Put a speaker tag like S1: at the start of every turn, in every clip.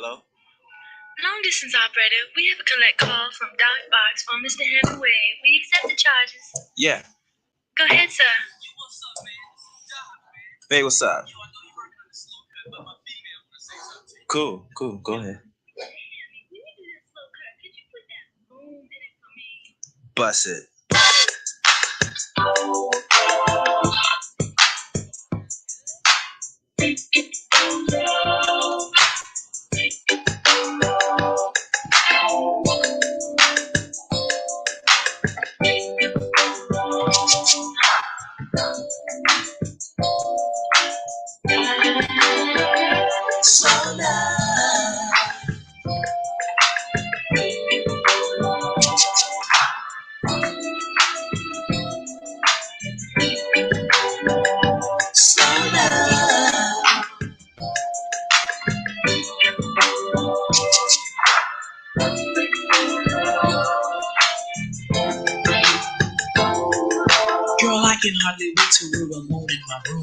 S1: Hello?
S2: Long distance operator, we have a collect call from Dot Box for Mr. Hemingway. We accept the charges.
S1: Yeah.
S2: Go ahead, sir.
S1: Hey, what's up? Cool. Go ahead. Bust it. Slow down. Slow down. Girl, I can hardly wait till we're alone in my room.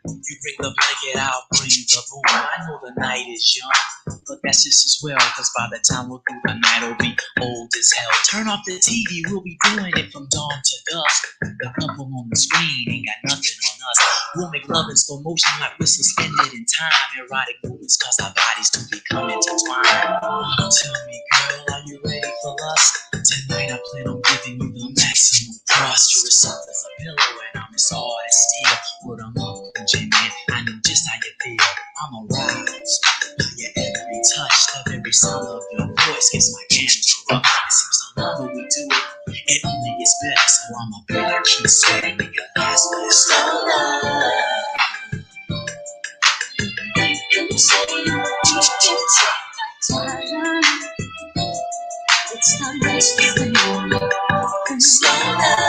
S1: You bring the blanket, I'll bring the boom. I know the night is young, but that's just as well, cause by the time we're through the night, we'll be old as hell. Turn off the TV, we'll be doing it from dawn to dusk. The couple on the screen ain't got nothing on us. We'll make love in slow motion like we're suspended in time. Erotic movements cause our bodies to become intertwined. Tell me, girl, are you ready for lust? Tonight I plan on giving you the maximum thrust. You're as soft as a pillow and I'm as hard as steel. Put 'em up, J-Man, I know just how you feel. I'm aroused by your every touch. The very sound of your voice gets my hands to rough. It seems the longer we do it, it only gets better. So I'ma be like keep sweating, make your last but it's slow down. You say you take time. It's not nice to say slow down.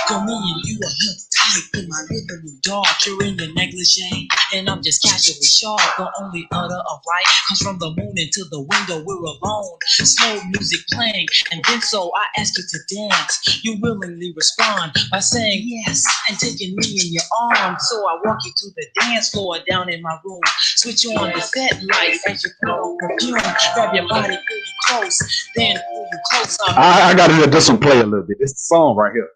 S1: Come on, you are held tight with my rhythm dog. You're in your negligee, and I'm just casually sharp. The only utter of light comes from the moon into the window. We're alone, slow music playing, and then so I ask you to dance. You willingly respond by saying yes and taking me in your arms. So I walk you to the dance floor down in my room. Switch on the set lights as you put on perfume. Grab your body, pull you close, then pull you closer.
S3: I gotta let this one play a little bit. It's the song right here.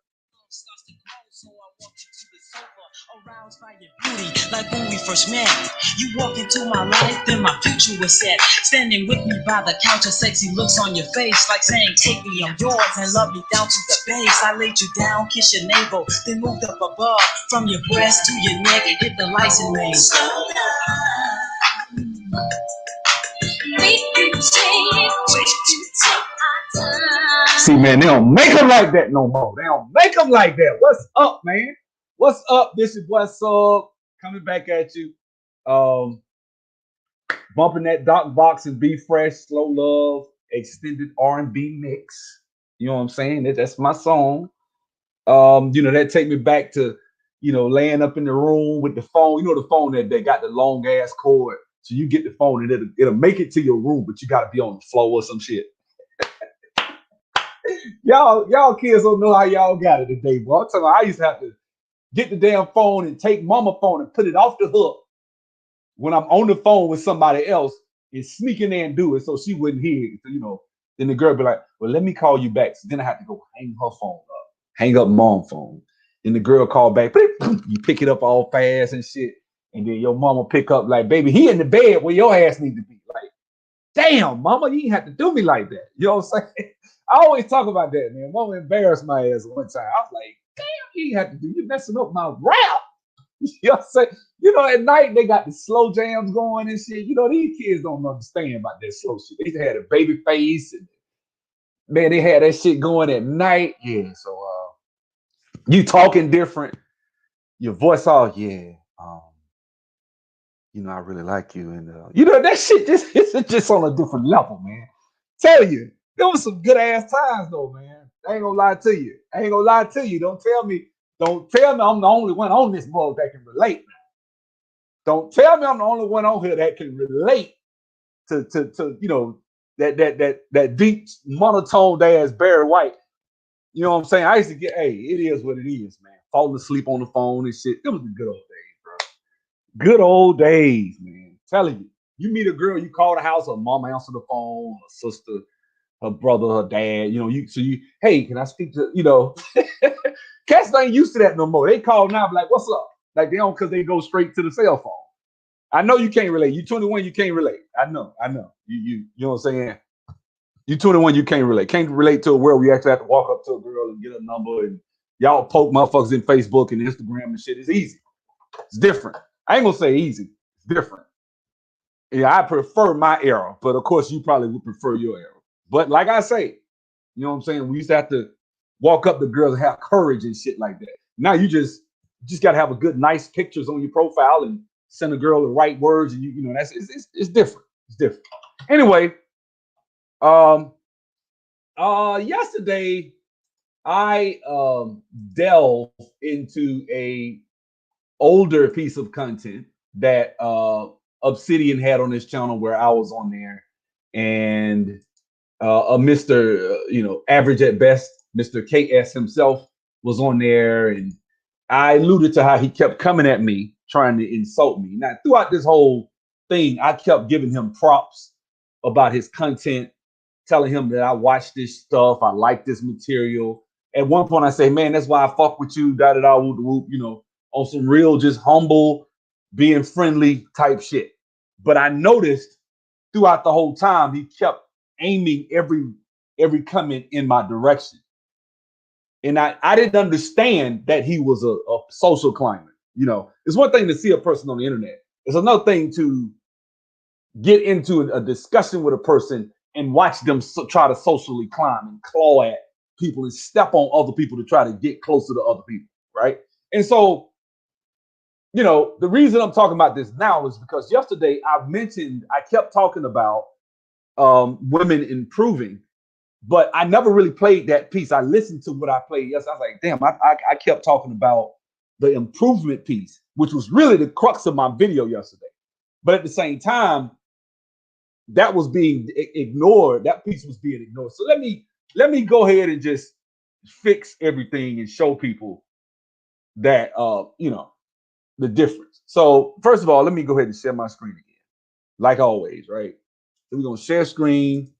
S2: Aroused by your beauty, like when we first met. You walk into my life, then my future was set. Standing with me by the couch, a sexy looks on your face, like saying, take me, I'm yours, and love me down to the base. I laid you down, kiss your navel, then moved up above. From your breast to your neck, hit the lights and made. Slow down. We can take our time.
S3: See, man, they don't make them like that no more. They don't make them like that. What's up, man? What's up? This is What's Up. Coming back at you. Bumping that Doc Box and Be Fresh, Slow Love, extended R&B mix. You know what I'm saying? That's my song. That take me back to, laying up in the room with the phone. You know the phone that they got the long ass cord. So you get the phone and it'll make it to your room, but you gotta be on the floor or some shit. Y'all kids don't know how y'all got it today, boy. I'm telling you, I used to have to get the damn phone and take mama phone and put it off the hook when I'm on the phone with somebody else and sneak in there and do it so she wouldn't hear it. So, then the girl be like, well, let me call you back. So then I have to go hang her phone up, hang up mom's phone. Then the girl call back, you pick it up all fast and shit. And then your mama pick up like, baby, he in the bed where your ass need to be. Like, damn, mama, you ain't have to do me like that. You know what I'm saying? I always talk about that, man. Mama embarrassed my ass one time. I was like, damn, you ain't have to do. You messing up my rap. You know what I'm saying? At night they got the slow jams going and shit. These kids don't understand about that slow shit. They had a baby face and man, they had that shit going at night. Yeah, so you talking different, your voice all, yeah. I really like you, and that shit it's just on a different level, man. Tell you, there was some good ass times though, man. I ain't gonna lie to you. Don't tell me I'm the only one on this board that can relate. Don't tell me I'm the only one on here that can relate to that deep monotone ass Barry White. You know what I'm saying? I used to get, hey, it is what it is, man. Falling asleep on the phone and shit. It was the good old days, bro. Good old days, man. Telling you. You meet a girl, you call the house, her mom answer the phone, her sister, her brother, her dad, hey, can I speak to, cats ain't used to that no more. They call now, be like, what's up? Like they don't, because they go straight to the cell phone. I know you can't relate. You 21, you can't relate. I know. You know what I'm saying? You 21, you can't relate. Can't relate to a world where you actually have to walk up to a girl and get a number and y'all poke motherfuckers in Facebook and Instagram and shit. It's easy. It's different. I ain't gonna say easy. It's different. Yeah, I prefer my era, but of course you probably would prefer your era. But like I say, you know what I'm saying? We used to have to walk up to girls and have courage and shit like that. Now you just got to have a good, nice pictures on your profile and send a girl the right words, and you know that's it's different. It's different. Anyway, yesterday I delved into a older piece of content that Obsidian had on his channel where I was on there, and a Mr. Average at best, Mr. KS himself was on there, and I alluded to how he kept coming at me, trying to insult me. Now, throughout this whole thing, I kept giving him props about his content, telling him that I watched this stuff, I like this material. At one point, I say, man, that's why I fuck with you, da-da-da, whoop, on some real, just humble, being friendly type shit. But I noticed throughout the whole time, he kept aiming every comment in my direction. And I didn't understand that he was a social climber. It's one thing to see a person on the internet. It's another thing to get into a discussion with a person and watch them try to socially climb and claw at people and step on other people to try to get closer to other people, right? And so, the reason I'm talking about this now is because yesterday I kept talking about women improving, but I never really played that piece. I listened to what I played yesterday. I was like, damn, I kept talking about the improvement piece, which was really the crux of my video yesterday. But at the same time, that was being ignored. That piece was being ignored. So let me go ahead and just fix everything and show people that the difference. So first of all, let me go ahead and share my screen again, like always, right? So we're gonna share screen,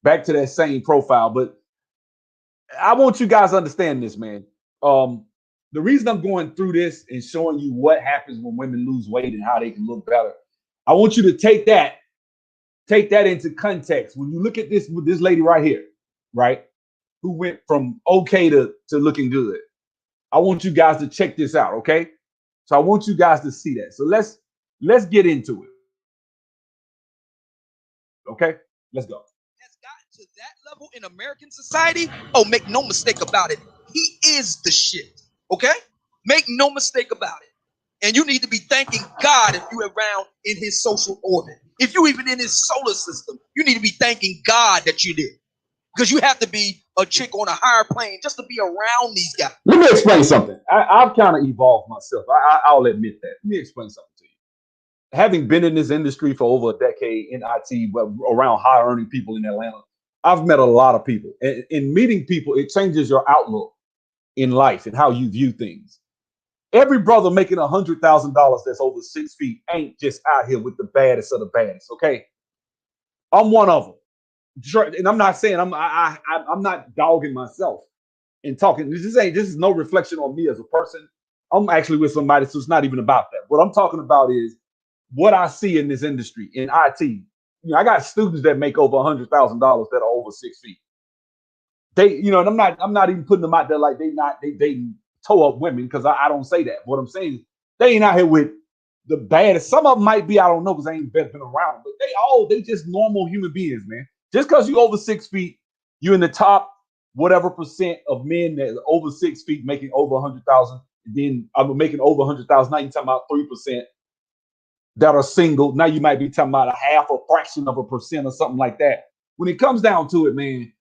S3: back to that same profile. But I want you guys to understand this, man. The reason I'm going through this and showing you what happens when women lose weight and how they can look better, I want you to take that into context. When you look at this with this lady right here, right, who went from okay to looking good, I want you guys to check this out, okay? So I want you guys to see that. So let's get into it. Okay, let's go.
S2: Has gotten to that level in American society. Oh, make no mistake about it. He is the shit. Okay? Make no mistake about it. And you need to be thanking God if you're around in his social orbit. If you're even in his solar system, you need to be thanking God that you did. Because you have to be a chick on a higher plane just to be around these guys.
S3: Let me explain something. I've kind of evolved myself. I'll admit that. Let me explain something to you. Having been in this industry for over a decade in IT, but around high earning people in Atlanta, I've met a lot of people. And in meeting people, it changes your outlook in life and how you view things. Every brother making $100,000 that's over 6 feet ain't just out here with the baddest of the baddest. Okay, I'm one of them. And I'm not saying I'm not dogging myself and talking. This is no reflection on me as a person. I'm actually with somebody, so it's not even about that. What I'm talking about is what I see in this industry in IT. I got students that make over $100,000 that are over 6 feet. They, and I'm not even putting them out there like they toe up women, because I don't say that. What I'm saying is they ain't out here with the baddest. Some of them might be, I don't know, because they ain't been around, but they just normal human beings, man. Just because you over 6 feet, you in the top whatever percent of men that are over 6 feet making over 100,000. Then I'm making over 100,000. Now you're talking about 3% that are single. Now you might be talking about a half or fraction of a percent or something like that. When it comes down to it, man,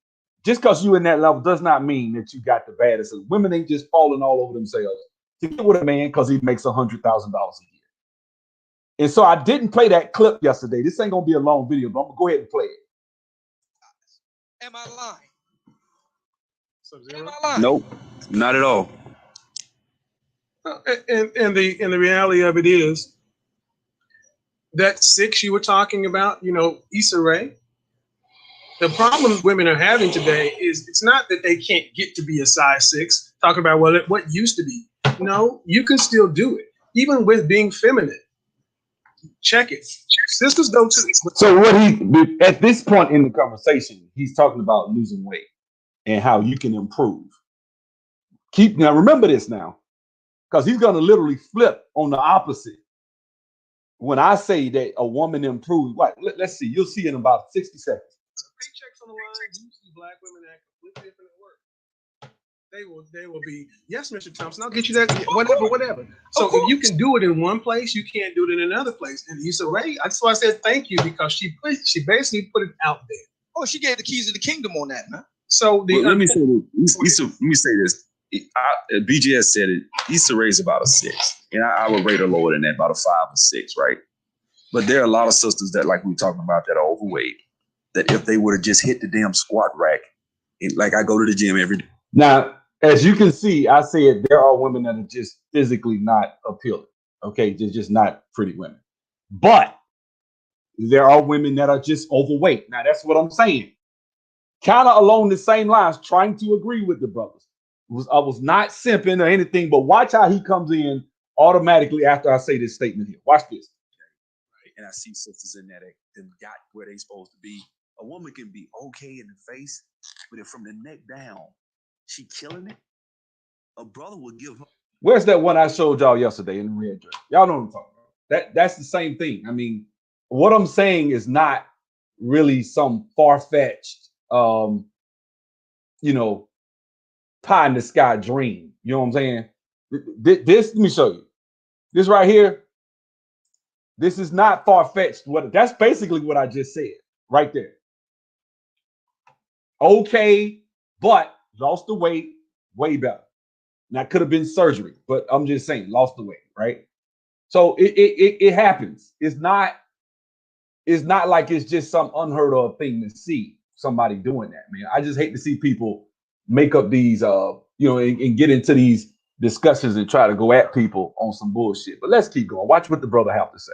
S3: just because you in that level does not mean that you got the baddest. Women ain't just falling all over themselves to get with a man because he makes $100,000 a year. And so I didn't play that clip yesterday. This ain't gonna be a long video, but I'm gonna go ahead and play it.
S2: Am I lying?
S4: Sub-Zero?
S2: Am I lying?
S1: Nope, not at all.
S4: And the reality of it is that 6 you were talking about, Issa Rae. The problem women are having today is it's not that they can't get to be a size 6. Talking about what used to be. No, you can still do it, even with being feminine. Check it. Sisters go to.
S3: So at this point in the conversation, he's talking about losing weight and how you can improve. Now remember this now, because he's going to literally flip on the opposite. When I say that a woman improves, let's see, you'll see in about 60 seconds.
S4: Paychecks on the line. You see black women act completely different at work. They will be, yes, Mr. Thompson, I'll get you that, whatever. So if you can do it in one place, you can't do it in another place. And Issa Rae, that's why I said thank you, because she basically put it out there.
S2: Oh, she gave the keys of the kingdom on that, man.
S4: So
S1: let me say this. Let me say this. BGS said it. Issa Rae's about a 6, and I would rate her lower than that, about a 5 or 6, right? But there are a lot of sisters that, like we were talking about, that are overweight. That if they would have just hit the damn squat rack, like I go to the gym every day.
S3: Now, as you can see, I said there are women that are just physically not appealing. Okay, they're just not pretty women. But there are women that are just overweight. Now, that's what I'm saying. Kind of along the same lines, trying to agree with the brothers. I was not simping or anything, but watch how he comes in automatically after I say this statement here. Watch this.
S1: And I see sisters in there that got where they supposed to be. A woman can be okay in the face, but if from the neck down, she killing it, a brother will give her.
S3: Where's that one I showed y'all yesterday in the red dress? Y'all know what I'm talking about. That's the same thing. I mean, what I'm saying is not really some far-fetched, pie in the sky dream. You know what I'm saying? This, let me show you. This right here, this is not far-fetched. That's basically what I just said right there. Okay, but lost the weight, way better. Now, it could have been surgery, but I'm just saying, lost the weight, right? So it happens. It's not like it's just some unheard of thing to see somebody doing that, man. I just hate to see people make up these, and get into these discussions and try to go at people on some bullshit. But let's keep going. Watch what the brother have to say.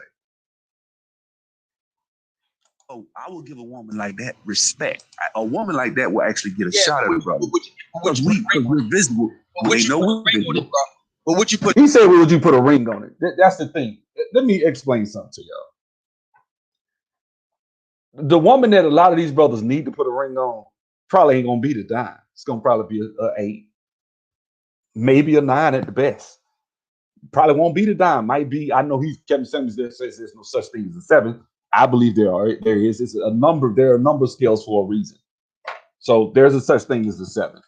S1: Oh, I will give a woman like that respect. A woman like that will actually get a shot at a brother. Because we're visible. They know we're visible.
S2: But what you put?
S3: He said, "Would you put a ring on it?" That's the thing. Let me explain something to y'all. The woman that a lot of these brothers need to put a ring on probably ain't gonna be the dime. It's gonna probably be a 8, maybe a 9 at the best. Probably won't be the dime. Might be. I know Kevin Simmons there says there's no such thing as a 7. I believe there is. It's a number. There are number scales for a reason. So there's a such thing as a 7,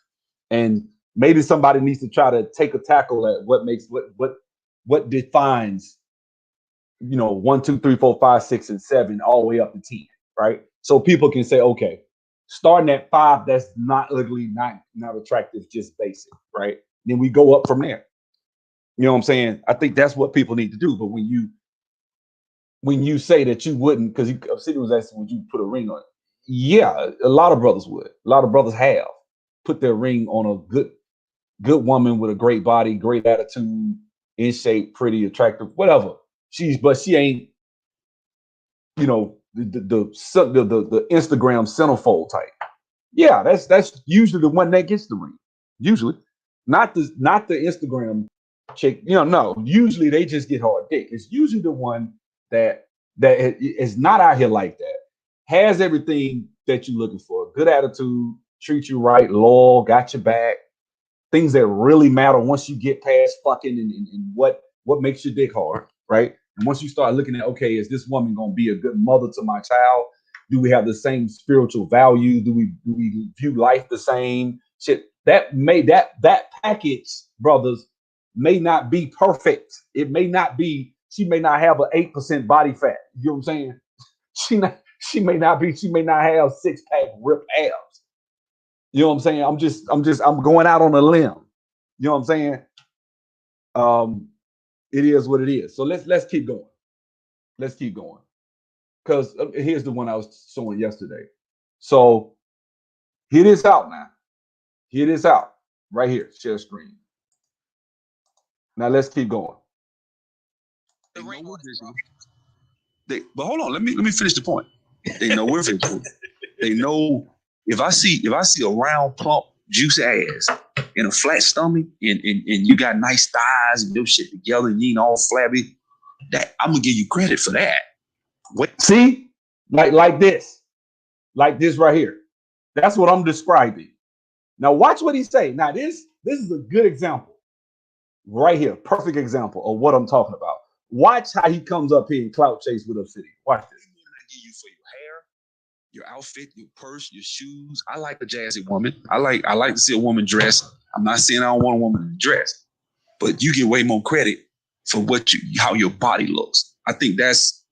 S3: and maybe somebody needs to try to take a tackle at what defines, 1, 2, 3, 4, 5, 6, and 7 all the way up to 10, right? So people can say, okay, starting at 5, that's not ugly, not attractive, just basic, right? Then we go up from there. You know what I'm saying? I think that's what people need to do. But when you say that you wouldn't, because City was asking, would you put a ring on it? Yeah, a lot of brothers would. A lot of brothers have put their ring on a good woman with a great body, great attitude, in shape, pretty, attractive, whatever. She ain't, the Instagram centerfold type. Yeah, that's usually the one that gets the ring. Usually, not the Instagram chick. No. Usually they just get hard dick. It's usually the one that is not out here like that. Has everything that you're looking for. Good attitude, treat you right, loyal, got your back. Things that really matter once you get past fucking and what makes your dick hard, right? And once you start looking at, okay, is this woman gonna be a good mother to my child? Do we have the same spiritual value? Do we view life the same? Shit, that package, brothers, may not be perfect. It may not be. She may not have an 8% body fat. You know what I'm saying? She may not have 6-pack ripped abs. You know what I'm saying? I'm going out on a limb. You know what I'm saying? It is what it is. So let's keep going. Let's keep going. Because here's the one I was showing yesterday. So Hear this out now. Hear this out. Right here. Share screen. Now let's keep going.
S2: They know we're visual.
S1: But hold on, let me finish the point. They know we're visual. They know if I see a round, plump, juicy ass and a flat stomach and you got nice thighs and your shit together and you ain't all flabby, that I'm gonna give you credit for that.
S3: What? See, like this right here. That's what I'm describing. Now watch what he say. Now this is a good example right here, perfect example of what I'm talking about. Watch how he comes up here and clout chase with Obsidian. Watch this.
S1: I give you for your hair, your outfit, your purse, your shoes. I like a jazzy woman. I like to see a woman dress. I'm not saying I don't want a woman to dress, but you get way more credit for how your body looks. I think that's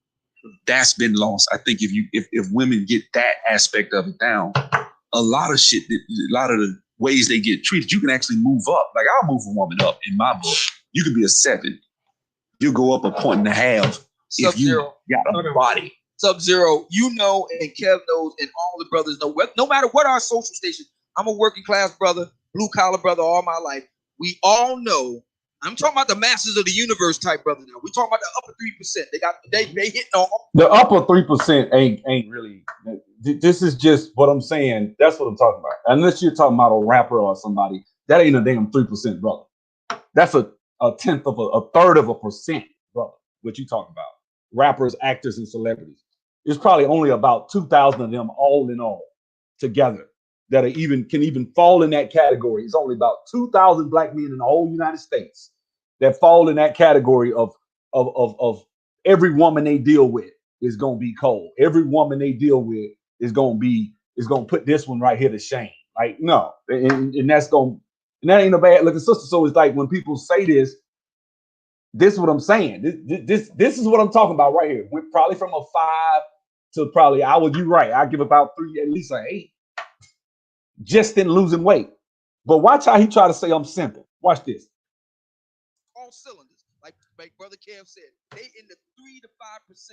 S1: been lost. I think if women get that aspect of it down, a lot of the ways they get treated, you can actually move up. Like I'll move a woman up in my book. You could be a 7. You go up a point and a half if you got a body.
S2: Sub-Zero, you know, and Kev knows, and all the brothers know. No matter what our social station, I'm a working class brother, blue collar brother all my life. We all know. I'm talking about the masters of the universe type brother now. We're talking about the upper 3%. They hitting all.
S3: The upper 3% ain't really. This is just what I'm saying. That's what I'm talking about. Unless you're talking about a rapper or somebody, that ain't a damn 3% brother. That's a tenth of a third of a percent, brother. What you talking about? Rappers, actors, and celebrities. It's probably only about 2,000 of them all in all together that can even fall in that category. It's only about 2,000 black men in the whole United States that fall in that category of every woman they deal with is gonna be cold. Every woman they deal with is gonna put this one right here to shame. Like no, and that ain't a bad looking sister. So it's like when people say this is what I'm saying. This is what I'm talking about right here. Went probably from a 5 to probably you right. I give about 3, at least an 8. Just in losing weight. But watch how he try to say I'm simple. Watch this.
S2: All cylinders, like Brother Kev said, they in the 3 to 5%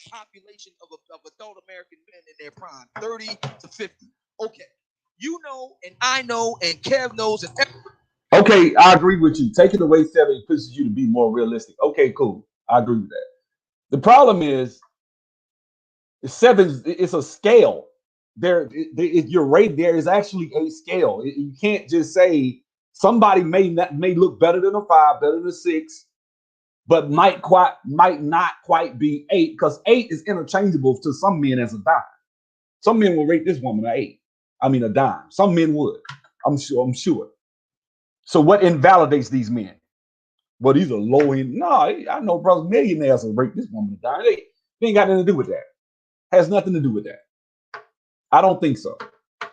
S2: population of adult American men in their prime, 30 to 50. Okay, you know, and I know, and Kev knows, and
S3: okay, I agree with you. Taking away 7 pushes you to be more realistic. Okay, cool. I agree with that. The problem is, 7 it's a scale. Your rate there is actually a scale. You can't just say somebody may look better than a 5, better than a 6, but might not quite be 8 because 8 is interchangeable to some men as a dime. Some men will rate this woman an 8. I mean a dime. Some men would. I'm sure. So what invalidates these men? Well, these are low end. No, I know brothers, millionaires will rate this woman a dime. They ain't got nothing to do with that. Has nothing to do with that. I don't think so.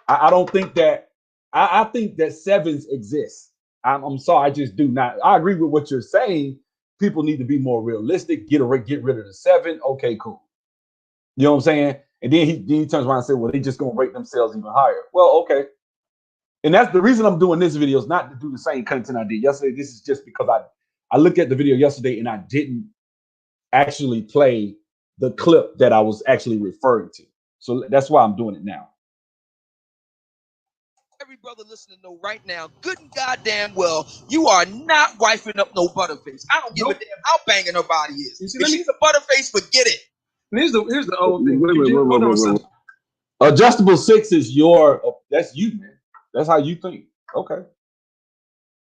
S3: I don't think that. I think that 7s exist. I'm sorry, I just do not. I agree with what you're saying. People need to be more realistic. Get rid of the 7. Okay, cool. You know what I'm saying? And then he turns around and said, "Well, they just gonna rate themselves even higher." Well, okay. And that's the reason I'm doing this video is not to do the same content I did yesterday. This is just because I looked at the video yesterday and I didn't actually play the clip that I was actually referring to. So that's why I'm doing it now.
S2: Every brother listening know right now, good and goddamn well, you are not wifing up no butterface. I don't give a damn how banging her body is. If she's a butterface, forget it.
S4: Here's the old thing.
S3: Wait. Adjustable 6 is that's you, man. That's how you think. Okay.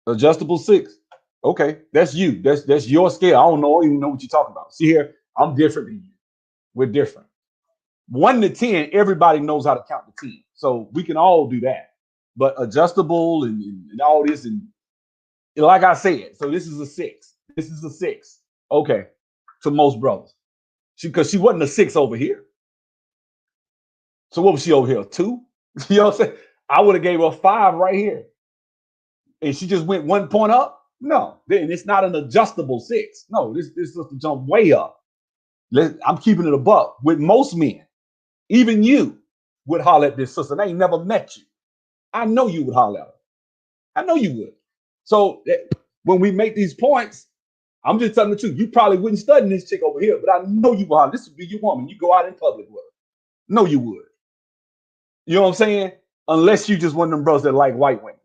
S3: Adjustable 6. Okay, that's you. That's your scale. I don't even know what you're talking about. See here, I'm different than you. We're different. 1 to 10, everybody knows how to count to 10. So we can all do that. But adjustable and all this, and like I said, so this is a 6. This is a 6. Okay, to most brothers. Because she wasn't a 6 over here. So what was she over here? 2? You know what I'm saying? I would have gave her a 5 right here. And she just went 1 point up? No, then it's not an adjustable 6. No, this is to jump way up. I'm keeping it a buck. With most men, even you would holler at this sister. They ain't never met you. I know you would holler at her. I know you would. So when we make these points, I'm just telling the truth. You probably wouldn't study this chick over here, but I know you would holler. This would be your woman. You go out in public with her. No, you would. You know what I'm saying? unless you just one of them bros that like white women.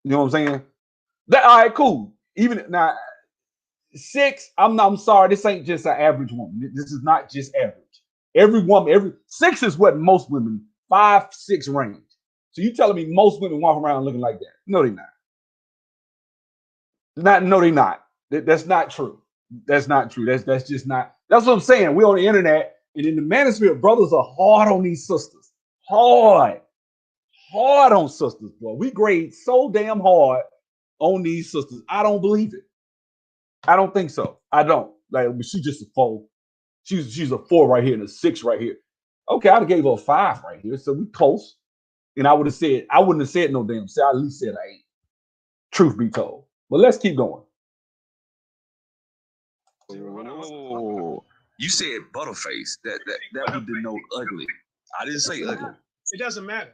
S3: You know what I'm saying? That all right, cool. Even now, 6. I'm sorry. This ain't just an average woman. This is not just average. Every woman, 6 is what most women 5, 6 range. So you telling me most women walk around looking like that? No, they're not. No, they're not. That's not true. That's not true. That's just not. That's what I'm saying. We're on the internet, and in the manosphere, brothers are hard on these sisters. Hard on sisters, boy. We grade so damn hard on these sisters. I don't believe it. I don't think so. I don't. Like, she's just a 4. She's a 4 right here and a 6 right here. Okay, I'd have gave her a 5 right here. So we close. And I wouldn't have said no damn 6. I at least said an 8. Truth be told. But let's keep going.
S2: Oh, you said butterface. That would denote ugly. I didn't say ugly.
S4: It doesn't matter.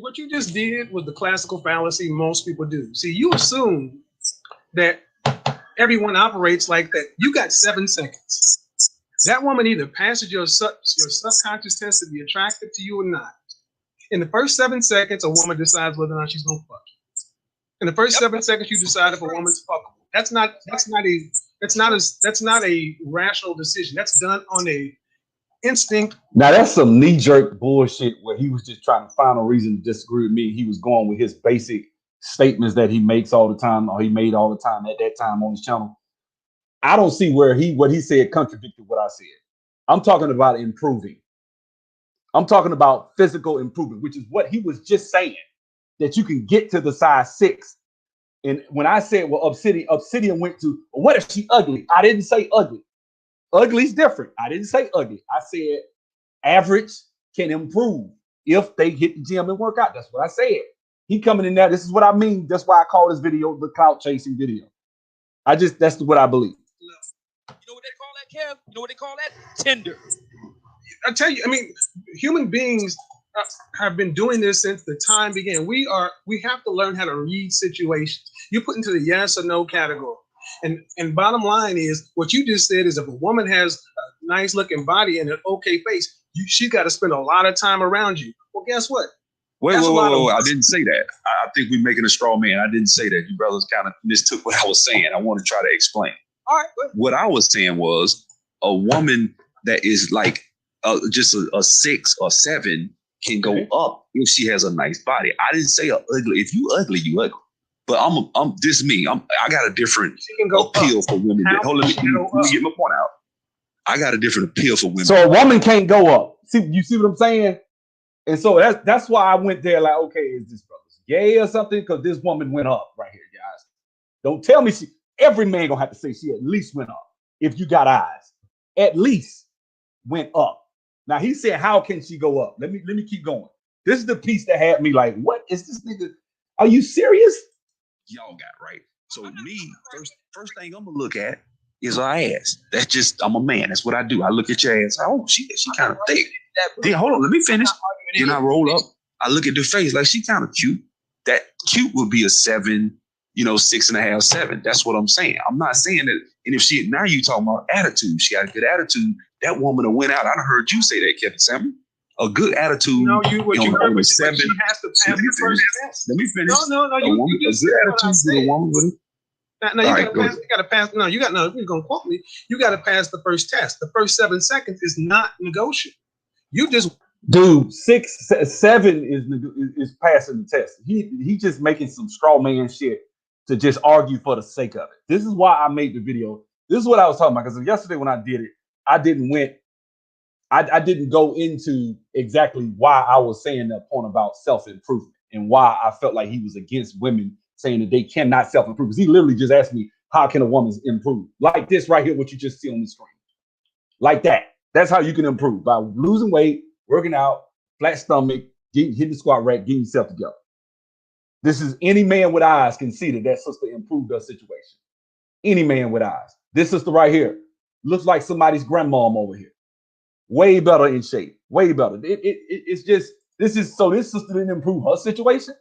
S4: What you just did was the classical fallacy most people do. See, you assume that everyone operates like that. You got 7 seconds. That woman either passes your subconscious test to be attracted to you or not. In the first 7 seconds, a woman decides whether or not she's gonna fuck you. In the first 7 seconds, you decide if a woman's fuckable. That's not a rational decision. That's done on a instinct.
S3: Now that's some knee-jerk bullshit where he was just trying to find a reason to disagree with me. He was going with his basic statements that he makes all the time, or he made all the time at that time on his channel. I don't see where what he said contradicted what I said. I'm talking about improving. I'm talking about physical improvement, which is what he was just saying, that you can get to the size 6. And when I said, well, Obsidian went to, what if she ugly? I didn't say ugly. Ugly's different. I didn't say ugly. I said average can improve if they hit the gym and work out. That's what I said. He coming in there. This is what I mean. That's why I call this video the clout chasing video. That's what I believe.
S2: You know what they call that, Kev? You know what they call that? Tinder.
S4: I tell you, I mean, human beings have been doing this since the time began. We have to learn how to read situations. You put into the yes or no category. And bottom line is, what you just said is, if a woman has a nice looking body and an okay face, she got to spend a lot of time around you. Well, guess what?
S2: Wait. I didn't say that. I think we're making a straw man. I didn't say that. You brothers kind of mistook what I was saying. I want to try to explain.
S4: All right.
S2: What I was saying was, a woman that is like just a 6 or 7 can go up if she has a nice body. I didn't say ugly. If you ugly, you ugly. But this is me. I got a different appeal for women. Hold on, let me get my point out. I got a different appeal for women.
S3: So a woman can't go up. You see what I'm saying? And so that's why I went there like, okay, is this brother's gay or something? Because this woman went up right here, guys. Don't tell me every man gonna have to say she at least went up. If you got eyes, at least went up. Now he said, how can she go up? Let me keep going. This is the piece that had me like, what is this nigga? Are you serious?
S2: Y'all got right. So me, first thing I'm gonna look at is her ass. That's just, I'm a man. That's what I do. I look at your ass. Oh, she kind of thick. Then hold on, let me finish. Then I roll up. I look at the face like she kind of cute. That cute would be a 7, 6.5, 7. That's what I'm saying. I'm not saying that. And if now you talking about attitude, she got a good attitude. That woman that went out. I done heard you say that, Kevin Samuel. A good attitude.
S4: No, you heard me.
S2: 7.
S4: She has to pass the first test.
S2: Let me finish.
S4: No. You just said what I said.
S2: A woman with it.
S4: No, you got to pass. No, you're gonna quote me. You got to pass the first test. The first 7 seconds is not negotiable. You just,
S3: dude, 6, 7 is passing the test. He just making some straw man shit to just argue for the sake of it. This is why I made the video. This is what I was talking about, because yesterday when I did it, I didn't go into exactly why I was saying that point about self-improvement and why I felt like he was against women saying that they cannot self-improve. Because he literally just asked me, how can a woman improve? Like this right here, what you just see on the screen. Like that. That's how you can improve, by losing weight, working out, flat stomach, hitting the squat rack, getting yourself together. This is, any man with eyes can see that sister improved her situation. Any man with eyes. This sister right here looks like somebody's grandmom over here. Way better in shape. Way better. It's just, this sister didn't improve her situation.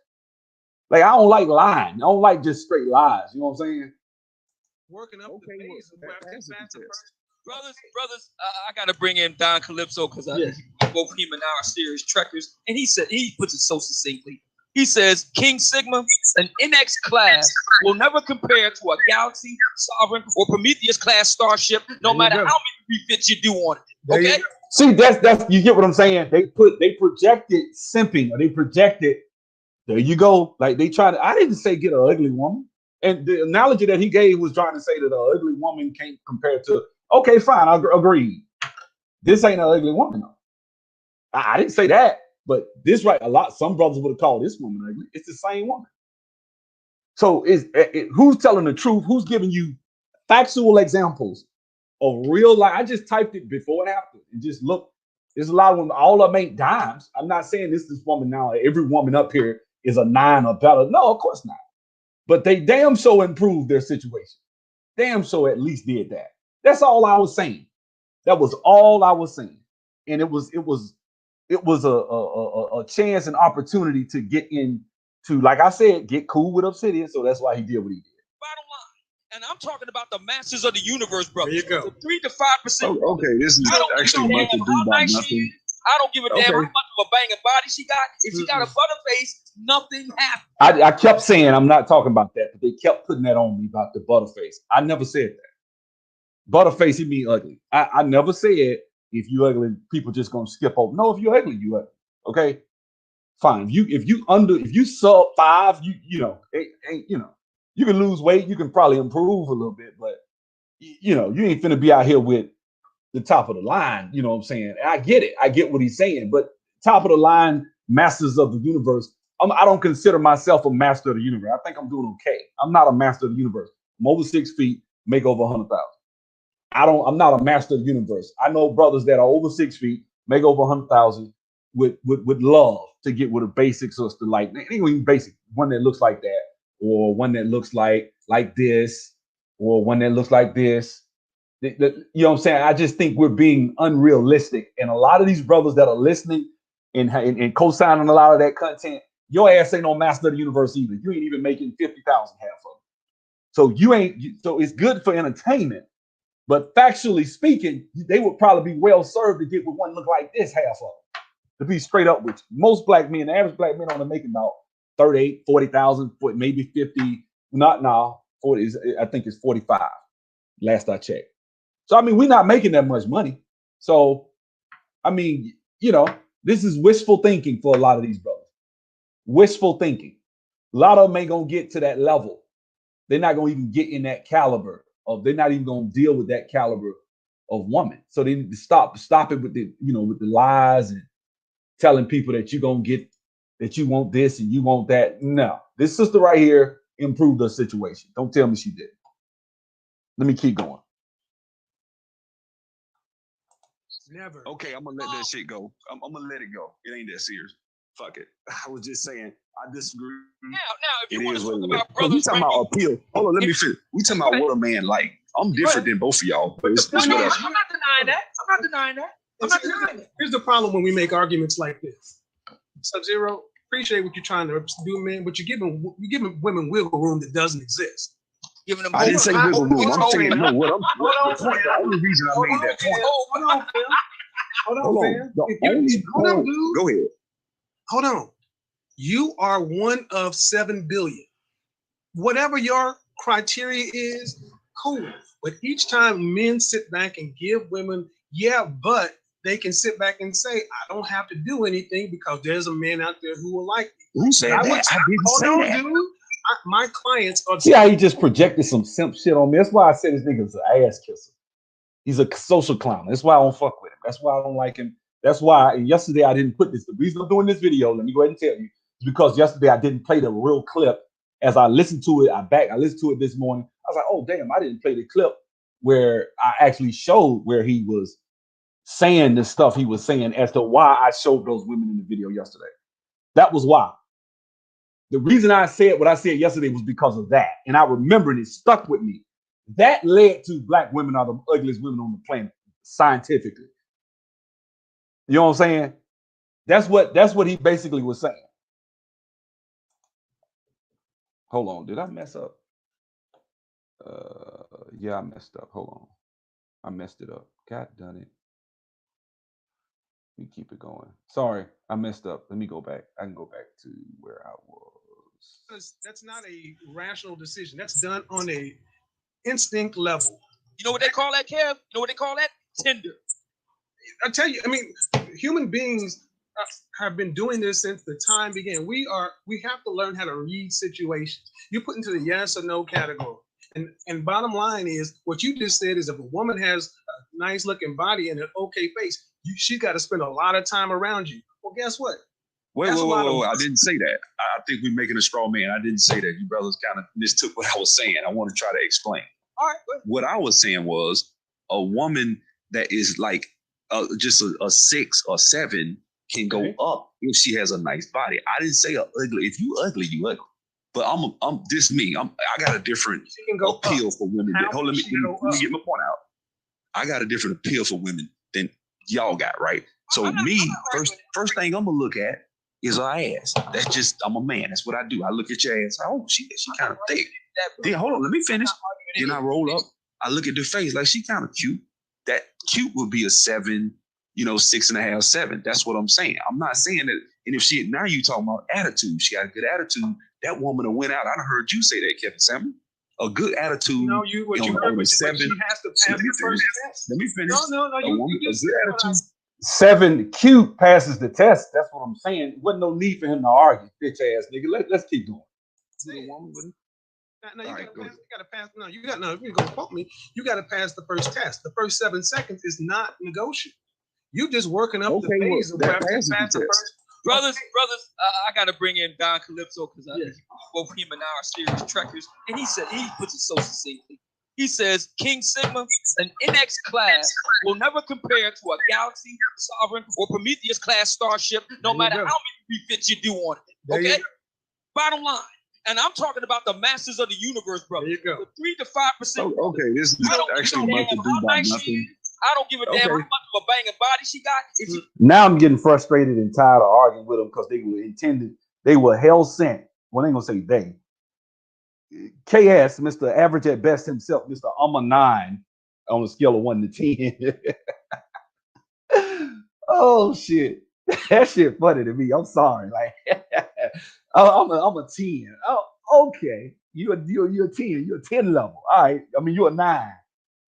S3: Like, I don't like lying. I don't like just straight lies. You know what I'm saying?
S4: working up the pace.
S2: Brothers, I got to bring in Don Calypso because both him and I are serious trekkers. And he puts it so succinctly. He says, King Sigma, an NX class will never compare to a Galaxy, Sovereign, or Prometheus class starship, no matter how many refits you do on it. Okay?
S3: See, that's you get what I'm saying? They projected simping, or they projected, there you go. Like they try to, I didn't say get an ugly woman. And the analogy that he gave was trying to say that an ugly woman can't compare to, okay, fine, I agree. This ain't an ugly woman though. I didn't say that, but this right, some brothers would have called this woman ugly. It's the same woman. So who's telling the truth? Who's giving you factual examples of real life? I just typed it before and after and just look. There's a lot of women, all of them ain't dimes. I'm not saying this woman now, every woman up here is a 9 or better. No, of course not. But they damn so improved their situation. Damn so at least did that. That's all I was saying. That was all I was saying. And it was a chance and opportunity to get into, like I said, get cool with Obsidian. So that's why he did what he did.
S2: Bottom line, and I'm talking about the masters of the universe, brother.
S4: There you go.
S2: The 3 to 5%.
S5: Okay, this is actually much ado about nothing.
S2: I don't give a damn how much of a banging body she got. If she got a butterface, nothing happened.
S3: I kept saying I'm not talking about that, but they kept putting that on me about the butterface. I never said that. Butterface, he mean ugly. I never said if you ugly, people just gonna skip over. No, if you're ugly, you ugly. Okay, fine. If you sub 5, you know, you can lose weight. You can probably improve a little bit, but you ain't finna be out here with the top of the line. You know what I'm saying? And I get it. I get what he's saying, but top of the line masters of the universe. I don't consider myself a master of the universe. I think I'm doing okay. I'm not a master of the universe. I'm over 6 feet, make over 100,000. I'm not a master of the universe. I know brothers that are over 6 feet, make over 100,000 with love to get with a basic sister, like ain't even basic, one that looks like that, or one that looks like this, or one that looks like this. You know what I'm saying? I just think we're being unrealistic. And a lot of these brothers that are listening and co-signing a lot of that content, your ass ain't no master of the universe either. You ain't even making 50,000 half of it. So so it's good for entertainment. But factually speaking, they would probably be well served to get with one look like this half of it. To be straight up with you. Most black men, the average black men only making about 38, 40,000, maybe 50. Not now. 40 I think it's 45. Last I checked. So I mean, we're not making that much money. So I mean, this is wishful thinking for a lot of these brothers. Wishful thinking. A lot of them ain't gonna get to that level. They're not gonna even get in that caliber of. They're not even gonna deal with that caliber of woman. So they need to stop it with the with the lies and telling people that you're gonna get, that you want this and you want that. No, this sister right here improved her situation. Don't tell me she did. Let me keep going.
S4: Never.
S5: Okay, I'm gonna let that shit go. I'm gonna let it go. It ain't that serious. Fuck it. I was just saying, I disagree.
S2: Now, if you want to talk about
S5: we
S2: brothers,
S5: talking about appeal. Hold on, let me finish. We talking about what a man like. I'm different than both of y'all. But it's
S2: I'm not denying that.
S4: Here's the problem when we make arguments like this. Sub-Zero, appreciate what you're trying to do, man, but you're giving women wiggle room that doesn't exist.
S2: Giving them.
S5: I didn't say wiggle room. I'm saying no. The only reason I made that point. Hold on. Go ahead.
S4: Hold on. You are one of 7 billion. Whatever your criteria is, cool. But each time men sit back and give women, but they can sit back and say, I don't have to do anything because there's a man out there who will like me.
S5: Who said that? I didn't say that.
S4: Dude. My clients are.
S3: See how he just projected some simp shit on me? That's why I said this nigga's an ass kisser. He's a social clown. That's why I don't fuck with him. That's why I don't like him. That's why yesterday I didn't put this. The reason I'm doing this video, let me go ahead and tell you, is because yesterday I didn't play the real clip. As I listened to it, I listened to it this morning. I was like, oh, damn, I didn't play the clip where I actually showed where he was saying the stuff he was saying as to why I showed those women in the video yesterday. That was why. The reason I said what I said yesterday was because of that. And I remembered it stuck with me. That led to black women are the ugliest women on the planet, scientifically. You know what I'm saying? That's what he basically was saying. Hold on, did I mess up? Yeah, I messed up. Hold on. I messed it up. God done it. Let me keep it going. Sorry, I messed up. Let me go back. I can go back to where I was.
S4: That's not a rational decision. That's done on a instinct level.
S2: You know what they call that, Kev? You know what they call that? Tinder.
S4: I tell you, I mean, human beings have been doing this since the time began. We have to learn how to read situations. You put into the yes or no category. And bottom line is, what you just said is, if a woman has a nice looking body and an okay face, she got to spend a lot of time around you. Well, guess what?
S5: Wait. I didn't say that. I think we're making a straw man. I didn't say that. You brothers kind of mistook what I was saying. I want to try to explain.
S2: All right.
S5: What I was saying was, a woman that is like just a 6 or 7 can go up if she has a nice body. I didn't say ugly. If you ugly, you ugly. But I'm this me. I got a different appeal for women. Let me get my point out. I got a different appeal for women than y'all got, right? So first thing I'm gonna look at is her ass. That's just, I'm a man. That's what I do. I look at your ass. Oh, she kind of thick. Then hold on, let me finish. Then I roll up. I look at the face like she kind of cute. That cute would be a 7, 6.5, 7. That's what I'm saying. I'm not saying that. And if now you talking about attitude, she got a good attitude. That woman went out. I done heard you say that, Kevin Samuel. A good attitude.
S4: No, what you heard was 7. She has to pass the first test.
S5: Let me finish.
S4: No.
S5: A good attitude.
S3: 7 cute passes the test. That's what I'm saying. Wasn't no need for him to argue, bitch ass nigga. Let's keep going.
S4: No, you gotta pass. No, you got no. If you're gonna quote me, you gotta pass the first test. The first 7 seconds is not negotiable. You just working up the phase of where pass the first.
S2: Brothers, I got to bring in Don Calypso because both him and I are serious trekkers. And he puts it so succinctly. He says, King Sigma, an NX class will never compare to a Galaxy, Sovereign, or Prometheus class starship, no matter how many refits you do on it. Okay? Bottom line. And I'm talking about the masters of the universe, brother.
S4: There you go.
S2: The 3 to 5%.
S5: Okay, this is actually much to do by nothing.
S2: I don't give a damn how much of a banging body she got.
S3: Now I'm getting frustrated and tired of arguing with them because they were hell sent. Well, I ain't gonna say they. KS, Mr. Average at Best himself, Mr. I'm a 9 on a scale of 1 to 10. Oh shit. That shit funny to me. I'm sorry. Like I'm a 10. Oh, okay. You're a 10. You're a 10 level. All right. I mean, you're a 9.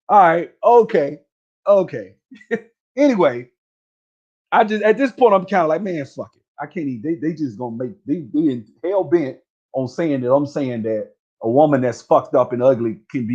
S3: All right. Okay. Anyway, I just at this point I'm kind of like, man, fuck it. I can't even. They just gonna make they hell bent on saying that I'm saying that a woman that's fucked up and ugly can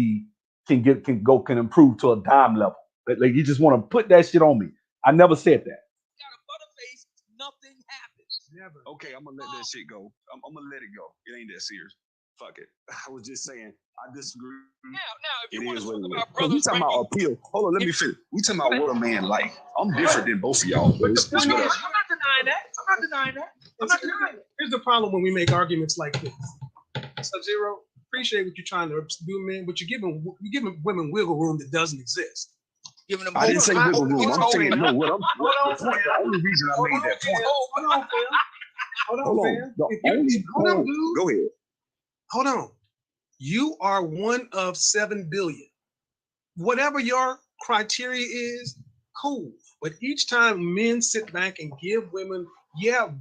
S3: improve to a dime level. But like you just want to put that shit on me. I never said that.
S2: Got a butterface, nothing happens.
S4: Never.
S5: Okay, I'm gonna let that shit go. I'm gonna let it go. It ain't that serious. Fuck it. I was just saying, I disagree.
S2: Now, if you
S5: it
S2: want
S5: is
S2: to talk
S5: what
S2: about
S5: we
S2: brothers,
S5: talking about appeal. Hold on, let me finish. We talking about what a man like. I'm different than both of y'all. But it's
S2: I'm not denying that.
S4: Here's the problem when we make arguments like this. Sub-Zero, appreciate what you're trying to do, man, but you're giving women wiggle room that doesn't exist.
S2: Giving them
S5: I didn't say wiggle room. I'm saying no. What I'm
S4: the
S5: only reason I made that point.
S4: Hold on,
S5: Go ahead.
S4: Hold on. You are one of 7 billion. Whatever your criteria is, cool. But each time men sit back and give women,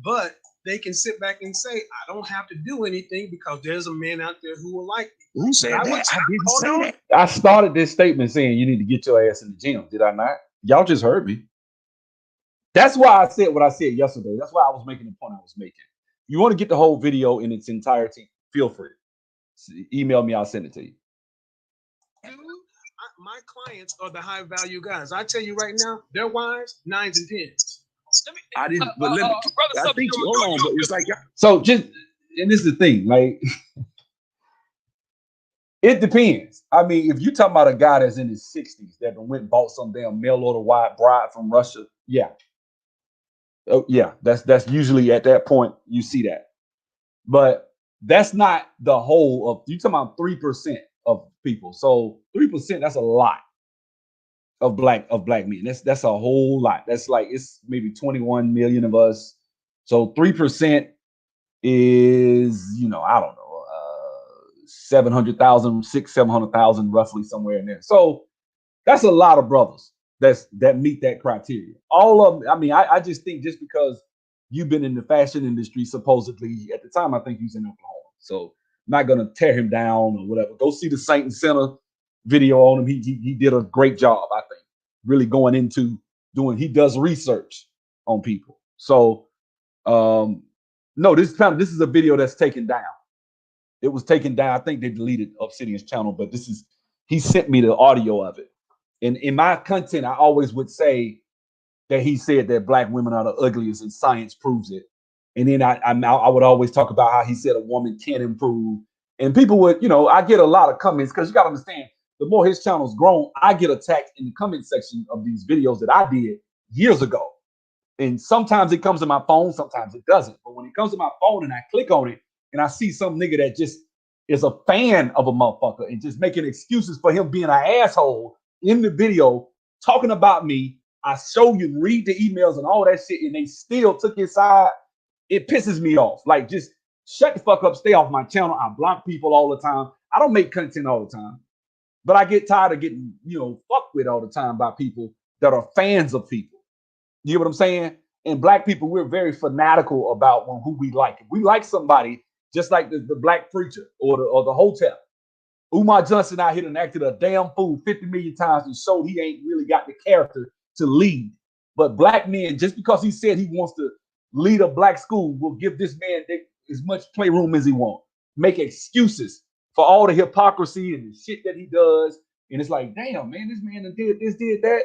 S4: but they can sit back and say, I don't have to do anything because there's a man out there who will like me.
S5: Who said that? I didn't say that.
S3: I started this statement saying you need to get your ass in the gym. Did I not? Y'all just heard me. That's why I said what I said yesterday. That's why I was making the point I was making. You want to get the whole video in its entirety, feel free. Email me, I'll send it to you.
S4: My clients are the high value guys. I tell you right now, their wives, 9s and 10s.
S5: I didn't, but let me. I think hold on, but it's like
S3: so. Just and this is the thing, like it depends. I mean, if you talking about a guy that's in his 60s that went and bought some damn mail order white bride from Russia, that's usually at that point you see that, but that's not the whole of. You talking about 3% of people, so 3% that's a lot of black men. That's a whole lot. That's like it's maybe 21 million of us. So 3% is I don't know 700,000, 700,000 roughly somewhere in there. So that's a lot of brothers that meet that criteria. All of them. I mean, I just think just because you've been in the fashion industry, supposedly at the time, I think he was in Oklahoma. So I'm not gonna tear him down or whatever. Go see the Saint and Center video on him. He did a great job, I think, really going into doing. He does research on people. So no, this is a video that's taken down. It was taken down. I think they deleted Obsidian's channel, but he sent me the audio of it. And in my content, I always would say that he said that black women are the ugliest and science proves it. And then I would always talk about how he said a woman can improve. And people would, I get a lot of comments because you got to understand, the more his channel's grown, I get attacked in the comment section of these videos that I did years ago. And sometimes it comes to my phone, sometimes it doesn't. But when it comes to my phone and I click on it and I see some nigga that just is a fan of a motherfucker and just making excuses for him being an asshole in the video talking about me, I show you, read the emails and all that shit, and they still took his side. It pisses me off. Like, just shut the fuck up, stay off my channel. I block people all the time. I don't make content all the time, but I get tired of getting, fucked with all the time by people that are fans of people. You know what I'm saying? And black people, we're very fanatical about who we like. If we like somebody, just like the black preacher or the hotel. Umar Johnson out here and acted a damn fool 50 million times and showed he ain't really got the character to lead. But black men, just because he said he wants to lead a black school, will give this man as much playroom as he wants. Make excuses for all the hypocrisy and the shit that he does. And it's like, damn, man, this man did this, did that.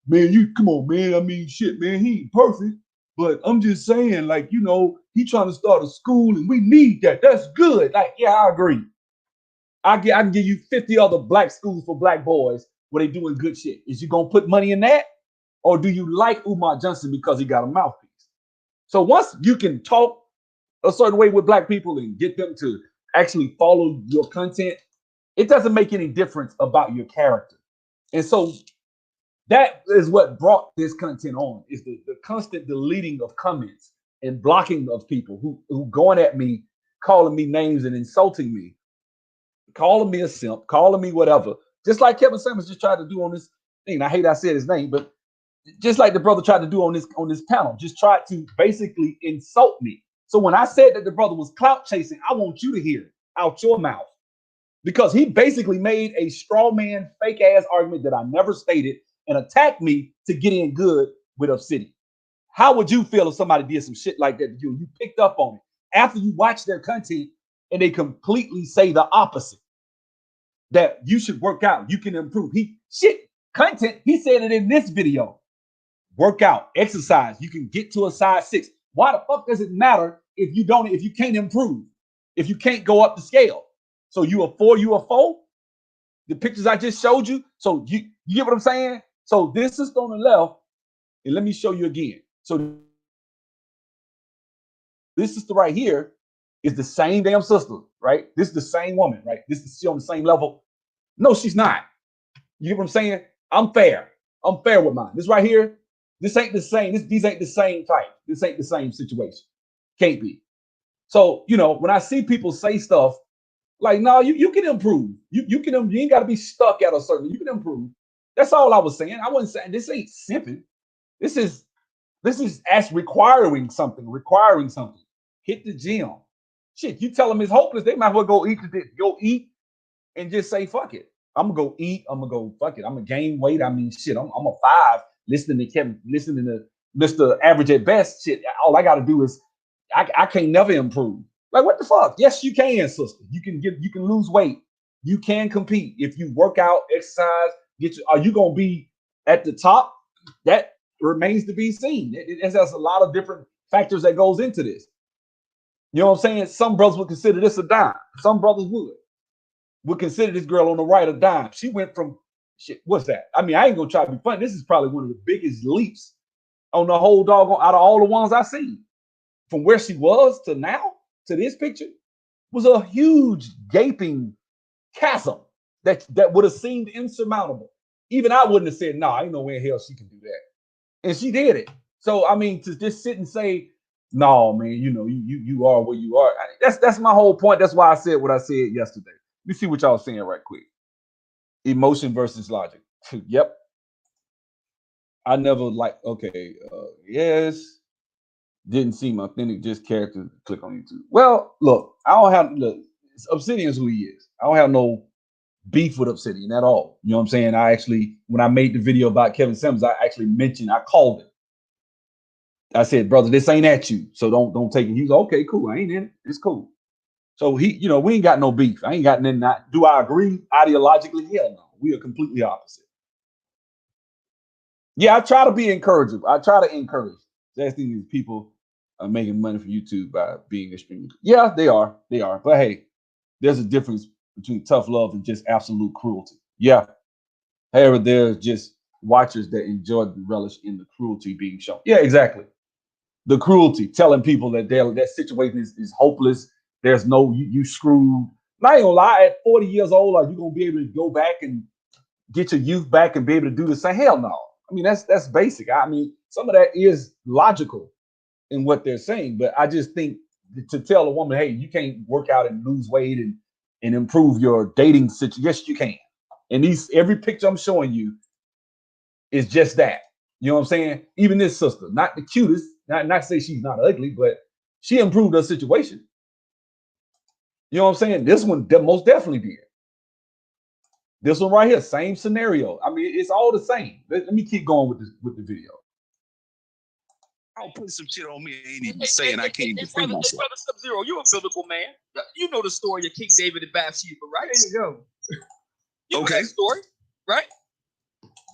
S3: Man, you come on, man. I mean, shit, man, he ain't perfect. But I'm just saying, like, he trying to start a school and we need that. That's good. Like, yeah, I agree. I can give you 50 other black schools for black boys where they doing good shit. Is you gonna put money in that? Or do you like Umar Johnson because he got a mouthpiece? So once you can talk a certain way with black people and get them to actually follow your content, it doesn't make any difference about your character. And so that is what brought this content on, is the constant deleting of comments and blocking of people who going at me, calling me names and insulting me, calling me a simp, calling me whatever. Just like Kevin Samuels just tried to do on this thing. I hate I said his name, but just like the brother tried to do on this panel, just tried to basically insult me. So when I said that the brother was clout chasing, I want you to hear it out your mouth, because he basically made a straw man, fake ass argument that I never stated and attacked me to get in good with Obsidian. How would you feel if somebody did some shit like that to you? You picked up on it after you watch their content and they completely say the opposite, that you should work out, you can improve. He said it in this video. Work out, exercise, you can get to a size 6. Why the fuck does it matter if you can't improve, if you can't go up the scale? So you a 4, you a 4? The pictures I just showed you. So you get what I'm saying? So this is on the left, and let me show you again. So this sister right here is the same damn sister, right? This is the same woman, right? This is she on the same level. No, she's not. You get what I'm saying? I'm fair. I'm fair with mine. This right here, this ain't the same. These ain't the same type. This ain't the same situation. Can't be. So, when I see people say stuff like, no, you can improve. You ain't got to be stuck at a certain, you can improve. That's all I was saying. I wasn't saying this ain't simping. This is as requiring something. Hit the gym. Shit, you tell them it's hopeless, they might as well go eat and just say, fuck it. I'm gonna go eat. I'm gonna go, fuck it. I'm gonna gain weight. I mean, shit, I'm a 5 listening to Mr. Average at Best. Shit, all I gotta do is I can't never improve. Like, what the fuck? Yes, you can, sister. You can lose weight. You can compete if you work out, exercise. Are you gonna be at the top? That remains to be seen. It has a lot of different factors that goes into this. You know what I'm saying? Some brothers would consider this a dime. Some brothers would consider this girl on the right a dime. She went from shit. What's that? I mean, I ain't gonna try to be funny. This is probably one of the biggest leaps on the whole doggone out of all the ones I seen. From where she was to now to this picture was a huge gaping chasm that would have seemed insurmountable. Even I wouldn't have said, no, ain't no way in hell she can do that. And she did it. So I mean, to just sit and say, no, man, you are where you are. That's my whole point. That's why I said what I said yesterday. Let me see what y'all saying right quick. Emotion versus logic. Yep. I never like. Okay, yes, didn't seem authentic. Just character. Click on YouTube. Well, look, I don't have look. Obsidian's who he is. I don't have no beef with Obsidian at all. You know what I'm saying? I actually, when I made the video about Kevin Simmons, I actually mentioned, I called him. I said, brother, this ain't at you, so don't take it. He's okay, cool. I ain't in it. It's cool. So he, we ain't got no beef. I ain't got nothing. Do I agree ideologically? Hell no. We are completely opposite. Yeah, I try to be encouraging. I try to encourage. That's the thing is people are making money from YouTube by being extremely. Yeah, they are. They are. But hey, there's a difference between tough love and just absolute cruelty. Yeah. However, there's just watchers that enjoy the relish in the cruelty being shown. Yeah, exactly. The cruelty, telling people that that situation is hopeless. There's no you screwed. Not even gonna lie, at 40 years old, are you gonna be able to go back and get your youth back and be able to do the same? Hell no. I mean, that's basic. I mean, some of that is logical in what they're saying, but I just think to tell a woman, hey, you can't work out and lose weight and improve your dating situation. Yes, you can. And every picture I'm showing you is just that. You know what I'm saying? Even this sister, not the cutest, not to say she's not ugly, but she improved her situation. You know what I'm saying? This one most definitely did. This one right here, same scenario. I mean, it's all the same. Let me keep going with the video.
S5: I'll put some shit on me. I ain't even saying I can't defend myself.
S2: Brother Sub-Zero, you're a biblical man. You know the story of King David and Bathsheba, right?
S4: There you go.
S2: You know that story, right?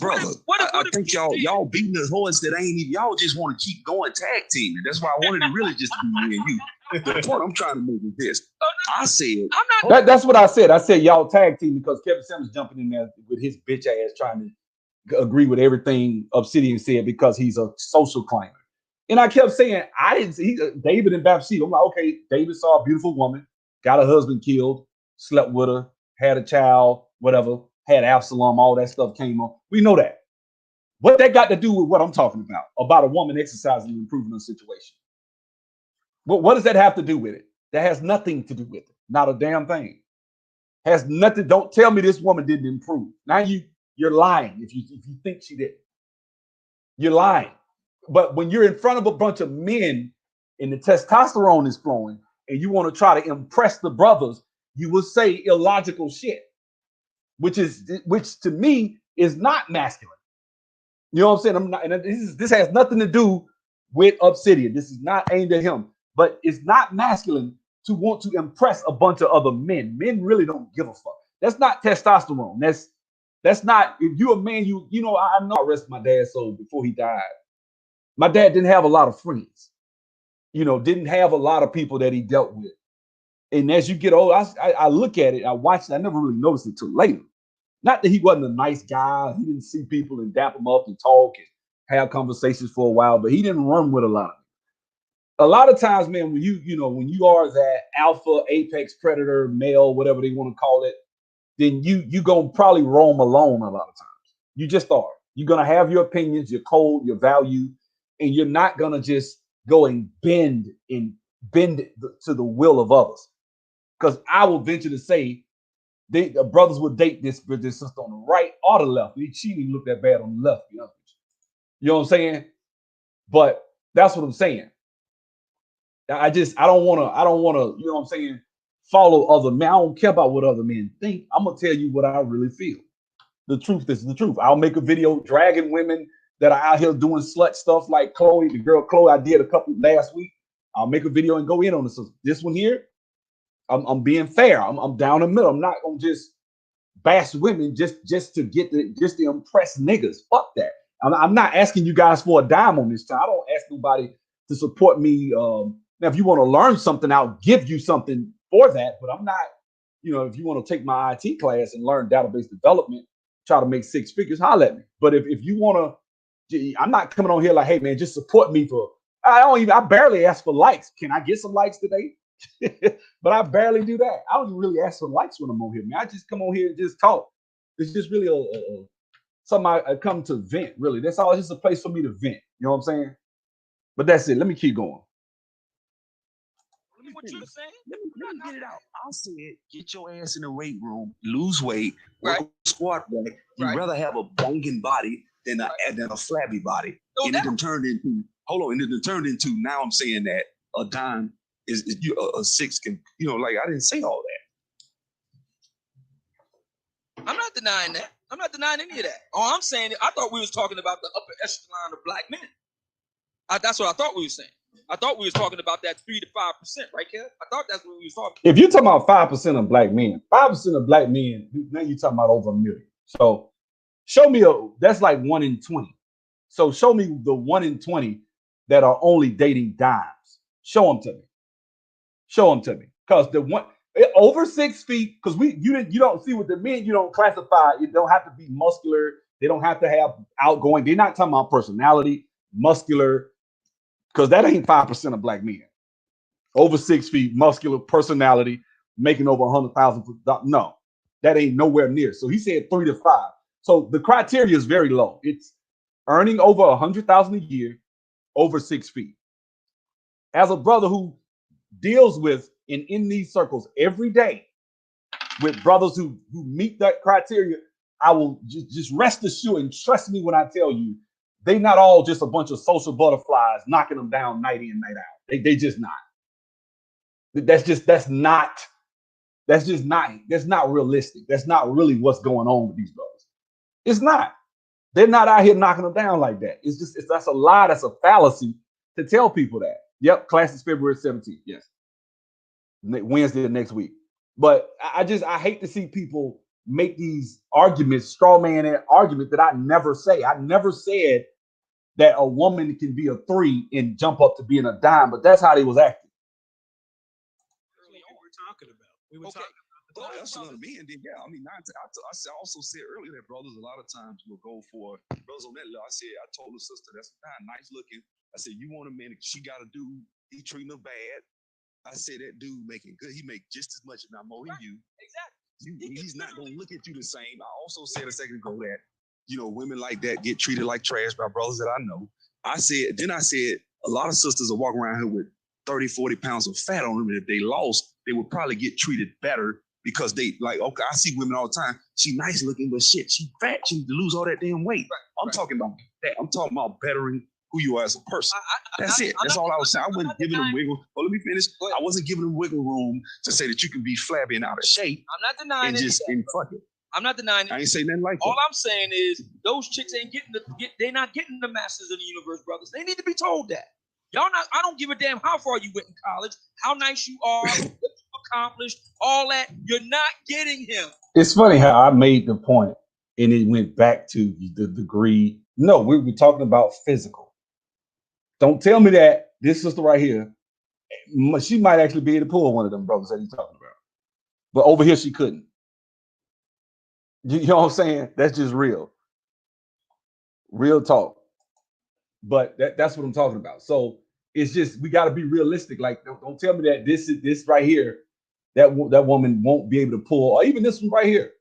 S5: Brother, I think y'all beating this horse that ain't even, y'all just want to keep going tag teaming. That's why I wanted to really just be me and you. The point I'm trying to make is this. I said,
S3: that's what I said. I said y'all tag team because Kevin Simmons jumping in there with his bitch ass trying to agree with everything Obsidian said because he's a social climber. And I kept saying, I didn't see David and Bathsheba. I'm like, okay, David saw a beautiful woman, got her husband killed, slept with her, had a child, whatever, had Absalom, all that stuff came on. We know that. What that got to do with what I'm talking about a woman exercising and improving her situation? What does that have to do with it? That has nothing to do with it. Not a damn thing. Has nothing. Don't tell me this woman didn't improve. Now you're lying if you think she did. You're lying. But when you're in front of a bunch of men and the testosterone is flowing and you want to try to impress the brothers, you will say illogical shit, which to me is not masculine. You know what I'm saying? I'm not, and this has nothing to do with Obsidian. This is not aimed at him, but it's not masculine to want to impress a bunch of other men. Men really don't give a fuck. That's not testosterone. That's not, if you're a man, I know I rest my dad's soul before he died. My dad didn't have a lot of friends, didn't have a lot of people that he dealt with. And as you get old, I look at it, I watch it, I never really noticed it till later. Not that he wasn't a nice guy. He didn't see people and dap them up and talk and have conversations for a while, but he didn't run with a lot of them. A lot of times, man, when you are that alpha, apex predator, male, whatever they want to call it, then you gonna probably roam alone a lot of times. You just are. You're gonna have your opinions, your code, your value, and you're not gonna just go and bend to the will of others. Because I will venture to say the brothers would date this sister on the right or the left. She didn't look that bad on the left, you know what I'm saying? But that's what I'm saying. I don't want to, you know what I'm saying, follow other men. I don't care about what other men think. I'm gonna tell you what I really feel. The truth is the truth. I'll make a video dragging women that are out here doing slut stuff like Chloe, the girl Chloe I did a couple last week. I'll make a video and go in on this one here. I'm being fair. I'm down the middle. I'm not gonna just bash women just to impress niggas. Fuck that. I'm not asking you guys for a dime on this time. I don't ask nobody to support me. Now, if you want to learn something, I'll give you something for that. But I'm not, if you want to take my IT class and learn database development, try to make 6 figures, holler at me. But if you want to, I'm not coming on here like, hey man, just support me I barely ask for likes. Can I get some likes today? But I barely do that. I don't really ask for likes when I'm on here, man. I just come on here and just talk. It's just really something I come to vent, really. That's all. It's just a place for me to vent. You know what I'm saying? But that's it. Let me keep going.
S2: What you saying?
S5: Let me get it out. I said, get your ass in the weight room, lose weight,
S2: right?
S5: Squat rack. You'd rather have a banging body than a flabby body.
S2: No
S5: And it
S2: doubt.
S5: then turned into, now I'm saying that a dime is a six can, like I didn't say all that.
S2: I'm not denying that. I'm not denying any of that. All I'm saying, I thought we was talking about the upper echelon of black men. That's what I thought we were saying. I thought we was talking about that 3 to 5%, right, Kev? I thought that's what we was talking about.
S3: If you're talking about 5% of black men, 5% of black men, now you're talking about over 1 million. So show me that's like 1 in 20. So show me the 1 in 20 that are only dating dimes. Show them to me. Show them to me. Because the one over 6 feet, because you don't see with the men, you don't classify. It don't have to be muscular. They don't have to have outgoing. They're not talking about personality, muscular, because that ain't 5% of black men. Over 6 feet, muscular, personality, making over 100,000. No, that ain't nowhere near. So he said 3 to 5. So the criteria is very low. It's earning over 100,000 a year, over 6 feet. As a brother who deals with and in these circles every day with brothers who meet that criteria, I will just rest assured and trust me when I tell you, they not all just a bunch of social butterflies knocking them down night in, night out. They just not. That's not realistic. That's not really what's going on with these brothers. It's not. They're not out here knocking them down like that. That's a lie. That's a fallacy to tell people that. Yep, class is February 17th. Yes. Wednesday of next week. But I hate to see people make these arguments, straw man argument that I never say. I never said that a woman can be a 3 and jump up to being a dime, but that's how they was acting.
S4: We were talking about
S5: That's another man. Then yeah, I mean, I also said earlier that brothers a lot of times will go for brothers on that level. I told the sister that's nice looking. I said, you want a man? She got a dude. He treating her bad. I said that dude making good. He make just as much, if not more, than you.
S2: Exactly.
S5: He's not gonna look at you the same. I also said a second ago that women like that get treated like trash by brothers that I know. I said a lot of sisters are walking around here with 30, 40 pounds of fat on them. And if they lost, they would probably get treated better because they like, okay, I see women all the time. She nice looking, but shit, she fat. She need to lose all that damn weight. I'm talking about that. I'm talking about bettering who you are as a person. That's it. That's all I was saying. I wasn't giving them wiggle. Well, let me finish. I wasn't giving them wiggle room to say that you can be flabby and out of shape.
S2: I'm not denying
S5: and fuck it.
S2: I'm not denying it.
S5: I ain't saying nothing like that.
S2: All I'm saying is those chicks ain't they're not getting the masters of the universe, brothers. They need to be told that. I don't give a damn how far you went in college, how nice you are, what you accomplished, all that. You're not getting him.
S3: It's funny how I made the point and it went back to the degree. No, we were talking about physical. Don't tell me that this sister right here, she might actually be able to pull one of them brothers that he's talking about. But over here, she couldn't. You know what I'm saying? That's just real. Real talk. But that's what I'm talking about. So it's just, we got to be realistic. Like, don't tell me that this right here, that woman won't be able to pull, or even this one right here.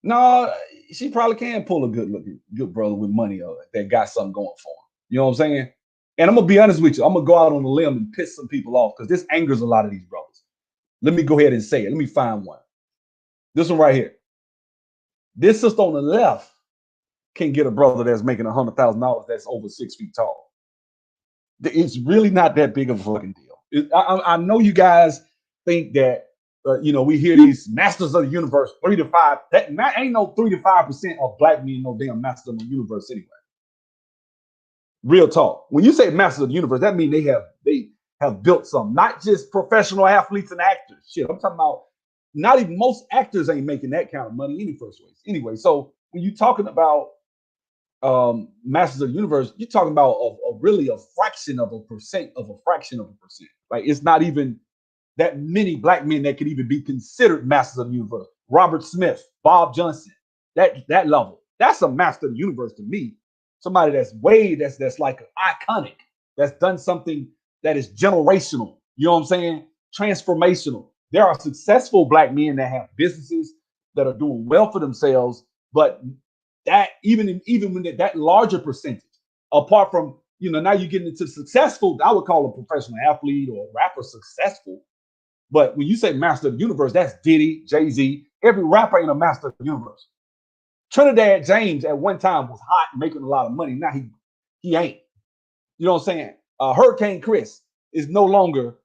S3: No, she probably can pull a good brother with money that got something going for him. You know what I'm saying? And I'm going to be honest with you. I'm going to go out on a limb and piss some people off because this angers a lot of these brothers. Let me go ahead and say it. Let me find one. This one right here. This sister on the left can get a brother that's making $100,000 that's over 6 feet tall. It's really not that big of a fucking deal. I know you guys think that, we hear these masters of the universe, 3 to 5. That ain't no 3 to 5% of black men no damn master of the universe anyway. Real talk. When you say masters of the universe, that means they have built some, not just professional athletes and actors. Shit, I'm talking about not even most actors ain't making that kind of money any first place. Anyway, so when you're talking about masters of the universe, you're talking about really a fraction of a percent of a fraction of a percent. Like, it's not even that many black men that could even be considered masters of the universe. Robert Smith, Bob Johnson, that level. That's a master of the universe to me. Somebody that's like iconic, that's done something that is generational. You know what I'm saying? Transformational. There are successful black men that have businesses that are doing well for themselves, but that even when that larger percentage, apart from, now you're getting into successful, I would call a professional athlete or a rapper successful. But when you say master of the universe, that's Diddy, Jay-Z. Every rapper ain't a master of the universe. Trinidad James at one time was hot, making a lot of money. Now he ain't. You know what I'm saying? Hurricane Chris is no longer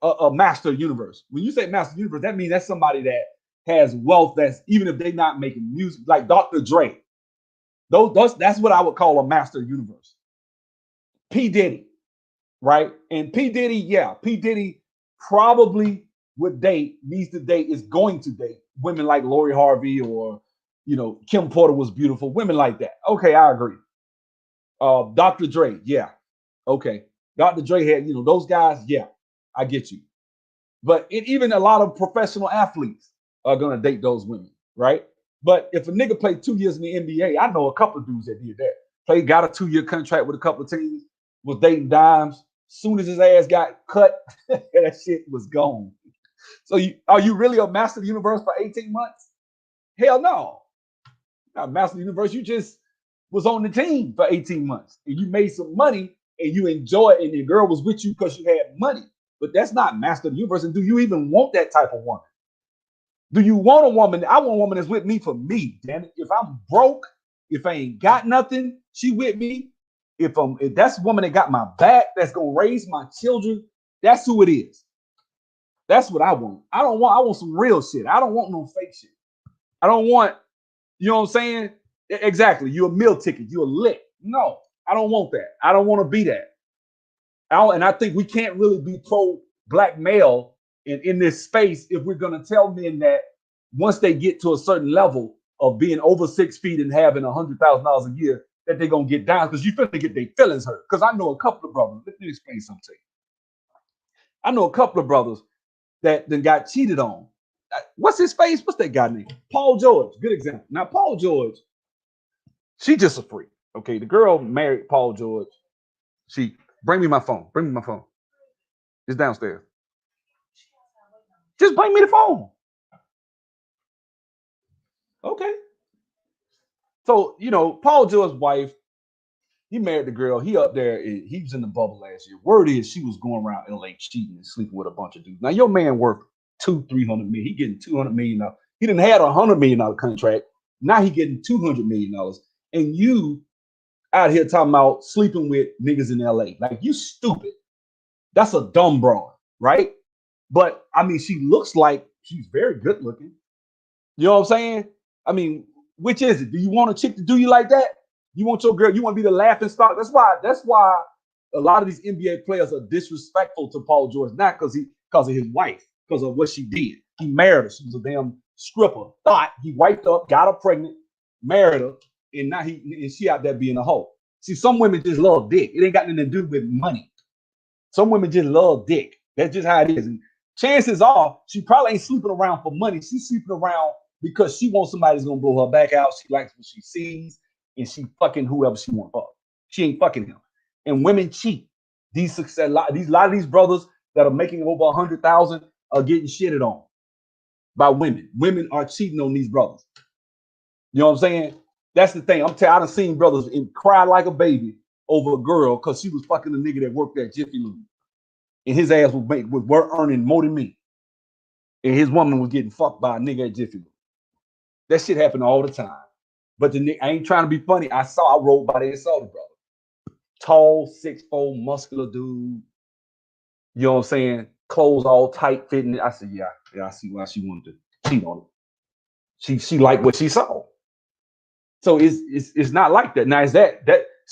S3: a master universe. When you say master universe, that means that's somebody that has wealth. That's even if they're not making music, like Dr. Dre. That's what I would call a master universe. P. Diddy, right? And P. Diddy probably needs to date, is going to date women like Lori Harvey or, Kim Porter was beautiful, women like that. Okay, I agree. Dr. Dre, yeah. Okay. Dr. Dre had, those guys, yeah, I get you. But even a lot of professional athletes are going to date those women, right? But if a nigga played 2 years in the NBA, I know a couple of dudes that did that. Got a 2-year contract with a couple of teams, was dating dimes. Soon as his ass got cut, that shit was gone. So are you really a master of the universe for 18 months? Hell no. Not master of the universe. You just was on the team for 18 months and you made some money and you enjoyed it and your girl was with you because you had money. But that's not master of the universe. And do you even want that type of woman? Do you want a woman? I want a woman that's with me for me, damn it. If I'm broke, if I ain't got nothing, she with me. If that's a woman that got my back, that's gonna raise my children, that's who it is. That's what I want. I want some real shit. I don't want no fake shit. I don't want, you know what I'm saying? Exactly. You're a meal ticket. You're a lick. No, I don't want that. I don't want to be that. And I think we can't really be pro-black male in this space if we're going to tell men that once they get to a certain level of being over 6 feet and having $100,000 a year, that they're going to get down because you're finna get their feelings hurt. Because I know a couple of brothers. Let me explain something to you. I know a couple of brothers that then got cheated on. What's his face? What's that guy name? Paul George. Good example. Now, Paul George, she just a freak. Okay, the girl married Paul George. Bring me my phone. Bring me my phone. It's downstairs. Just bring me the phone. Okay. So, Paul George's wife, he married the girl. He up there. He was in the bubble last year. Word is she was going around LA cheating and sleeping with a bunch of dudes. Now, your man worth $200-300 million. He getting $200 million. He didn't have $100 million contract. Now he getting $200 million. And you out here talking about sleeping with niggas in LA. Like, you stupid. That's a dumb broad, right? But I mean, she looks like she's very good looking. You know what I'm saying? I mean, which is it? Do you want a chick to do you like that? You want your girl, you want to be the laughing stock? That's why a lot of these NBA players are disrespectful to Paul George, not because of his wife, because of what she did. He married her. She was a damn stripper. Thought he wiped up, got her pregnant, married her, and now she out there being a hoe. See, some women just love dick. It ain't got nothing to do with money. Some women just love dick. That's just how it is. And chances are she probably ain't sleeping around for money. She's sleeping around because she wants somebody that's gonna blow her back out. She likes what she sees, and she fucking whoever she wants fuck. She ain't fucking him. And women cheat. A lot of these brothers that are making over 100,000 are getting shitted on by women. Women are cheating on these brothers. You know what I'm saying? That's the thing. I done seen brothers cry like a baby over a girl because she was fucking a nigga that worked at Jiffy Lube. And his ass was earning more than me. And his woman was getting fucked by a nigga at Jiffy Lube. That shit happened all the time. But I ain't trying to be funny. I rode by there and saw the brother. Tall, 6'4", muscular dude. You know what I'm saying? Clothes all tight fitting. I said, yeah, I see why she wanted to cheat on him. She liked what she saw. So it's not like that. Now is that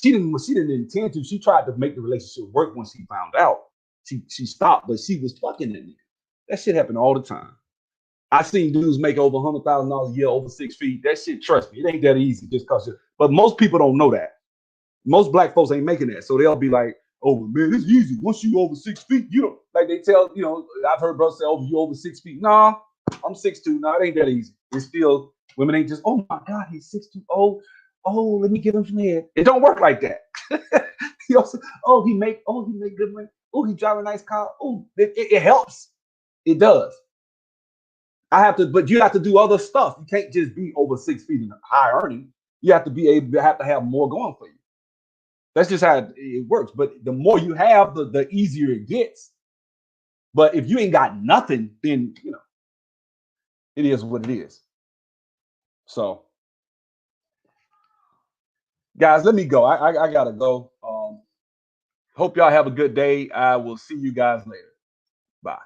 S3: she didn't intend to. She tried to make the relationship work when she found out. She stopped, but she was fucking that nigga. That shit happened all the time. I've seen dudes make over $100,000 a year, over 6 feet. That shit, trust me, it ain't that easy just cause. But most people don't know that. Most black folks ain't making that, so they'll be like, "Oh man, it's easy. Once you over 6 feet, you don't." Like they tell, I've heard brothers say, "Oh, you over 6 feet." No, I'm 6'2". No, it ain't that easy. It's still women ain't just, "Oh my God, he's 6'2". Oh, let me give him some head. It don't work like that. He make good money. Oh, he drive a nice car. Oh, it helps. It does. But you have to do other stuff. You can't just be over 6 feet and high earning. You have to have more going for you. That's just how it works. But the more you have, the easier it gets. But if you ain't got nothing, then it is what it is. So Guys, let me go. I gotta go. Hope y'all have a good day. I will see you guys later. Bye.